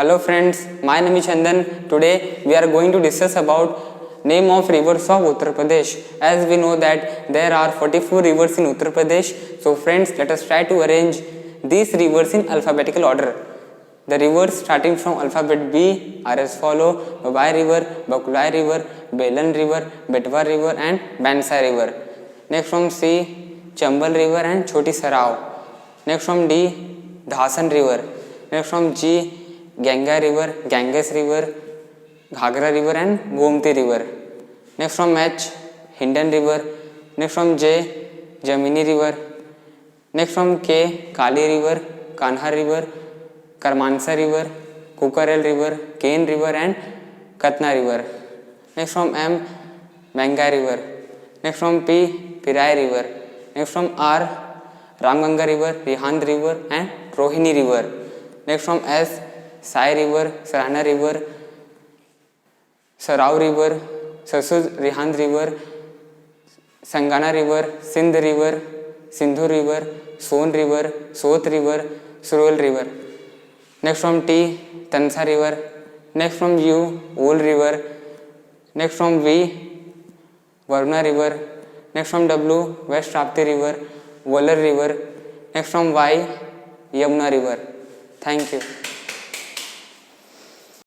Hello friends, my name is Chandan. Today we are going to discuss about name of rivers of Uttar Pradesh. As we know that there are 44 rivers in Uttar Pradesh. So friends, let us try to arrange these rivers in alphabetical order. The rivers starting from alphabet B are as follow: Babai River, Bakulai River, Belan River, Betwa River and Bansai River. Next from C, Chambal River and Choti Sarao. Next from D, Dhasan River. Next from G, Ganga River, Ganges River, Ghagra River and Gomti River. Next from H, Hindan River. Next from J, Jamini River. Next from K, Kali River, Kanha River, Karmansa River, Kukarel River, Ken River and Katna River. Next from M, Mangai River. Next from P, Pirai River. Next from R, Ramganga River, Rihand River and Rohini River. Next from S, Sai River, Sarana River, Sarau River, Sasud Rihand River, Sangana River, Sindh River, Sindhu River, Son River, Sot River, Surul River. Next from T, Tansa River. Next from U, Ul River. Next from V, Varuna River. Next from W, West Rapti River, Waller River. Next from Y, Yamuna River. Thank you.